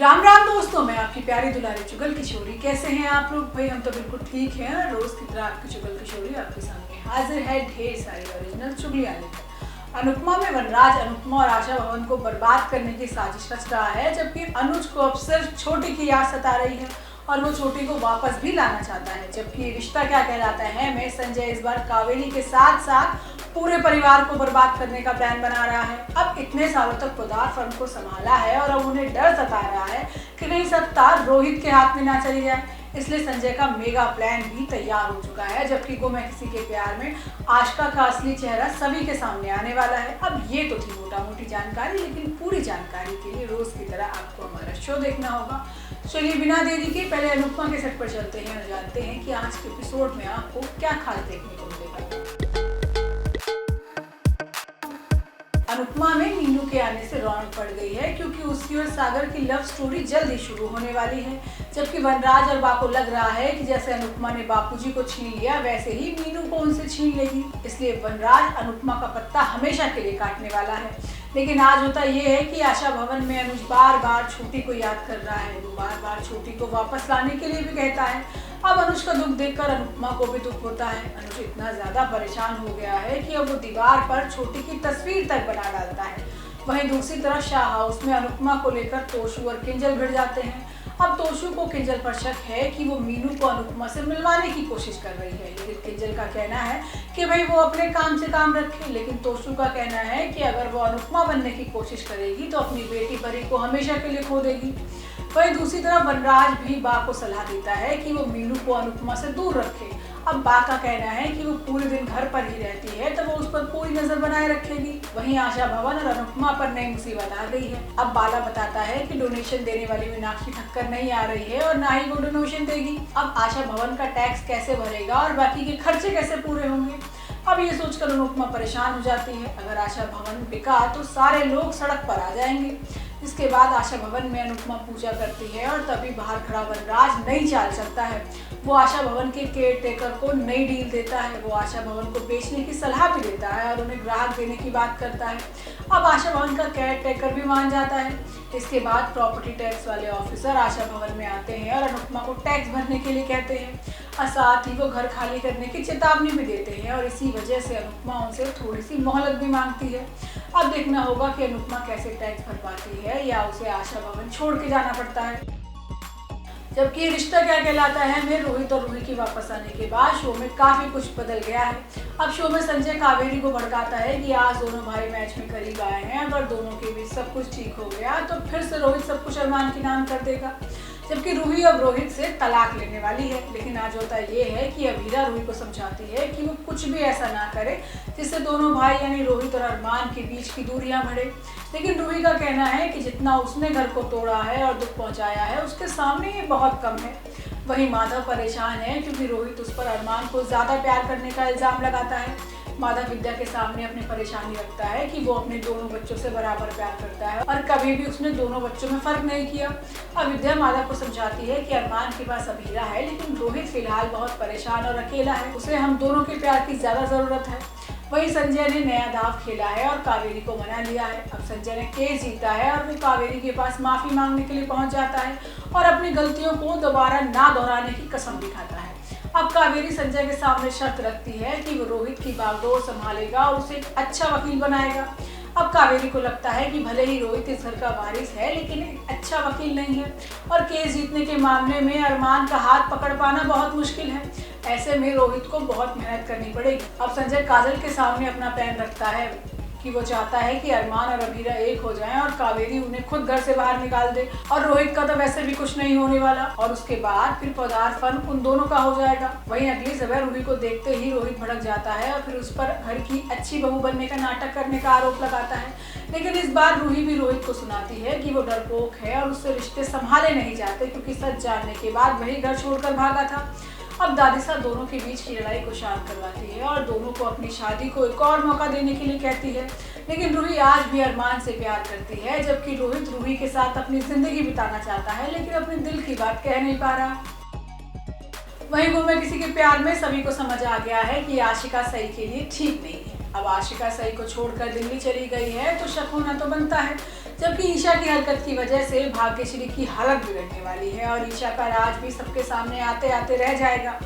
राम राम दोस्तों, मैं आपकी प्यारी दुलारी चुगल किशोरी। कैसे हैं आप लोग? भाई हम तो बिल्कुल ठीक हैं। रोज की तरह आपकी चुगल किशोरी आपके सामने हाजिर है ढेर सारी ओरिजिनल चुगलियां लेकर। अनुपमा में वनराज अनुपमा और आशा भवन को बर्बाद करने की साजिश रच रहा है, जबकि अनुज को अब सिर्फ छोटी की याद सता रही है और वो छोटी को वापस भी लाना चाहता है। जबकि रिश्ता क्या कहलाता है में संजय इस बार कावेरी के साथ साथ पूरे परिवार को बर्बाद करने का प्लान बना रहा है। अब इतने सालों तक पोदार फर्म को संभाला है और अब उन्हें डर सता रहा है कि कहीं सत्ता रोहित के हाथ में ना चली जाए। इसलिए संजय का मेगा प्लान भी तैयार हो चुका है। जबकि गो मैं किसी के प्यार में आशिका का असली चेहरा सभी के सामने आने वाला है। अब ये तो थी मोटा मोटी जानकारी, लेकिन पूरी जानकारी के लिए रोज की तरह आपको हमारा शो देखना होगा। चलिए बिना देरी के पहले अनुपमा के सेट पर चलते हैं और जानते हैं कि आज के एपिसोड में आपको क्या खास देखने को मिलेगा। अनुपमा में मीनू के आने से रौनक बढ़ गई है, क्योंकि उसकी और सागर की लव स्टोरी जल्द ही शुरू होने वाली है। जबकि वनराज और बा को लग रहा है कि जैसे अनुपमा ने बापूजी को छीन लिया, वैसे ही मीनू को उनसे छीन लेगी। इसलिए वनराज अनुपमा का पत्ता हमेशा के लिए काटने वाला है। लेकिन आज होता यह है कि आशा भवन में अनुज बार बार छोटी को याद कर रहा है। वो बार बार छोटी को वापस लाने के लिए भी कहता है। अब अनुज का दुख देखकर अनुपमा को भी दुख होता है। अनुज इतना ज्यादा परेशान हो गया है कि अब वो दीवार पर छोटी की तस्वीर तक बना डालता है। वहीं दूसरी तरफ शाह हाउस में अनुपमा को लेकर तोशु और किंजल भिड़ जाते हैं। अब तोशु को किंजल पर शक है कि वो मीनू को अनुपमा से मिलवाने की कोशिश कर रही है, लेकिन किंजल का कहना है कि भाई वो अपने काम से काम रखे। लेकिन तोशु का कहना है कि अगर वो अनुपमा बनने की कोशिश करेगी तो अपनी बेटी परी को हमेशा के लिए खो देगी। वहीं दूसरी तरफ वनराज भी बा को सलाह देता है कि वो मीनू को अनुपमा से दूर रखे। अब बा का कहना है कि वो पूरे दिन घर पर ही रहती है, तो वो उस पर पूरी नजर बनाए रखेगी। वहीं आशा भवन और अनुपमा पर नई मुसीबत आ गई है। अब बाला बताता है कि डोनेशन देने वाली मीनाक्षी ठक्कर नहीं आ रही है और ना ही वो डोनेशन देगी। अब आशा भवन का टैक्स कैसे भरेगा और बाकी के खर्चे कैसे पूरे होंगे। अब ये सोचकर अनुपमा परेशान हो जाती है। अगर आशा भवन बिका तो सारे लोग सड़क पर आ जाएंगे। इसके बाद आशा भवन में अनुपमा पूजा करती है और तभी बाहर खड़ा वनराज नई चाल चलता है। वो आशा भवन के केयर टेकर को नई डील देता है। वो आशा भवन को बेचने की सलाह भी देता है और उन्हें ग्राहक देने की बात करता है। अब आशा भवन का केयर टेकर भी मान जाता है। इसके बाद प्रॉपर्टी टैक्स वाले ऑफिसर आशा भवन में आते हैं और अनुपमा को टैक्स भरने के लिए कहते हैं और साथ ही वो घर खाली करने की चेतावनी भी देते हैं और इसी वजह से अनुपमा उनसे थोड़ी सी मोहलत भी मांगती है। अब देखना होगा कि अनुपमा कैसे टैक्स भर पाती है या उसे आशा भवन छोड़ के जाना पड़ता है। जबकि रिश्ता क्या कहलाता है में रोहित और रूही की वापस आने के बाद शो में काफी कुछ बदल गया है। अब शो में संजय कावेरी को भड़काता है कि आज दोनों भाई मैच में करीब आए हैं, अगर दोनों के बीच सब कुछ ठीक हो गया तो फिर से रोहित सब कुछ अरमान के नाम कर देगा। जबकि रूही अब रोहित से तलाक लेने वाली है। लेकिन आज होता ये है कि अभीरा रूही को समझाती है कि वो कुछ भी ऐसा ना करे जिससे दोनों भाई यानी रोहित और अरमान के बीच की दूरियां बढ़े। लेकिन रूही का कहना है कि जितना उसने घर को तोड़ा है और दुख पहुंचाया है उसके सामने ये बहुत कम है। वहीं माधव परेशान है क्योंकि रोहित उस पर अरमान को ज्यादा प्यार करने का इल्जाम लगाता है। माधव विद्या के सामने अपनी परेशानी रखता है कि वो अपने दोनों बच्चों से बराबर प्यार करता है और कभी भी उसने दोनों बच्चों में फर्क नहीं किया। अब विद्या माधव को समझाती है कि अरमान के पास अभीरा है, लेकिन रोहित फिलहाल बहुत परेशान और अकेला है, उसे हम दोनों के प्यार की ज्यादा जरूरत है। वहीं संजय ने नया दाव खेला है और कावेरी को मना लिया है। अब संजय ने केस जीता है और वो कावेरी के पास माफी मांगने के लिए पहुंच जाता है और अपनी गलतियों को दोबारा ना दोहराने की कसम भी खाता है। अब कावेरी संजय के सामने शर्त रखती है कि वो रोहित की बागडोर संभालेगा और उसे एक अच्छा वकील बनाएगा। अब कावेरी को लगता है कि भले ही रोहित इस घर का वारिस है, लेकिन एक अच्छा वकील नहीं है और केस जीतने के मामले में अरमान का हाथ पकड़ पाना बहुत मुश्किल है। ऐसे में रोहित को बहुत मेहनत करनी पड़ेगी। अब संजय काजल के सामने अपना प्लान रखता है कि वो चाहता है कि अरमान और अभीरा एक हो जाएं और कावेरी उन्हें खुद घर से बाहर निकाल दे और रोहित का तो वैसे भी कुछ नहीं होने वाला और उसके बाद फिर पोदार फर्म उन दोनों का हो जाएगा। वहीं अगली सुबह रूही को देखते ही रोहित भड़क जाता है और फिर उस पर घर की अच्छी बहू बनने का नाटक करने का आरोप लगाता है। लेकिन इस बार रूही भी रोहित को सुनाती है कि वो डरपोक है और उससे रिश्ते संभाले नहीं जाते, क्योंकि सच जानने के बाद वही घर छोड़कर भागा था। अब दादिसा दोनों के बीच की लड़ाई को शांत करवाती है और दोनों को अपनी शादी को एक और मौका देने के लिए कहती है। लेकिन रूही आज भी अरमान से प्यार करती है, जबकि रोहित रूही के साथ अपनी जिंदगी बिताना चाहता है, लेकिन अपने दिल की बात कह नहीं पा रहा। वहीं वो मैं किसी के प्यार में सभी को समझ आ गया है कि आशिका सही के लिए ठीक नहीं है। अब आशिका सई को छोड़कर दिल्ली चली गई है तो शक होना तो बनता है। जबकि ईशा की हरकत की वजह से भाग्यश्री की हालत बिगड़ने वाली है और ईशा का राज भी सबके सामने आते आते रह जाएगा।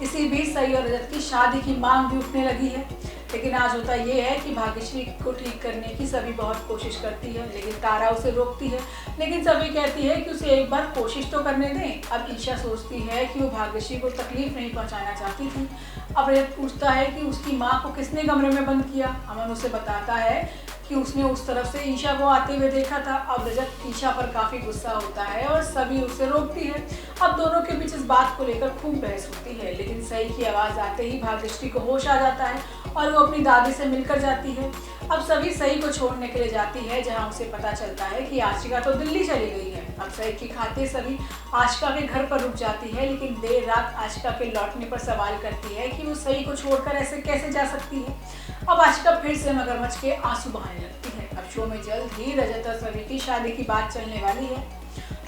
इसी बीच सई और रजत की शादी की मांग भी उठने लगी है। लेकिन आज होता ये है कि भाग्यश्री को ठीक करने की सभी बहुत कोशिश करती है, लेकिन तारा उसे रोकती है। लेकिन सभी कहती है कि उसे एक बार कोशिश तो करने दें। अब ईशा सोचती है कि वो भाग्यश्री को तकलीफ नहीं पहुंचाना चाहती थी। अब रजत पूछता है कि उसकी माँ को किसने कमरे में बंद किया। अमन उसे बताता है कि उसने उस तरफ से ईशा को आते हुए देखा था। अब रजत ईशा पर काफी गुस्सा होता है और सभी उसे रोकती है। अब दोनों के बीच इस बात को लेकर खूब बहस होती है, लेकिन सई की आवाज आते ही भाग्यश्री को होश आ जाता है और वो अपनी दादी से मिलकर जाती है। अब सभी सई को छोड़ने के लिए जाती है, जहां उसे पता चलता है कि आशिका तो दिल्ली चली गई है। अब सई की खातिर सभी आशिका के घर पर रुक जाती है, लेकिन देर रात आशिका के लौटने पर सवाल करती है कि वो सई को छोड़कर ऐसे कैसे जा सकती है। अब आशिका फिर से मगरमच्छ के आंसू बहाने लगती है। अब शो में जल्द ही रजत और सभी की शादी की बात चलने वाली है।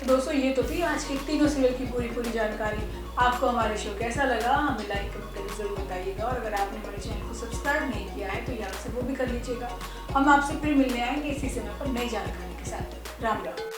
तो दोस्तों, ये तो थी आज की तीनों सीरियल की पूरी जानकारी। आपको हमारे शो कैसा लगा हमें लाइक कमेंट करके जरूर बताइएगा, और अगर आपने हमारे चैनल को सब्सक्राइब नहीं किया है तो यहाँ से वो भी कर लीजिएगा। हम आपसे फिर मिलने आएंगे इसी समय पर नई जानकारी के साथ। राम राम।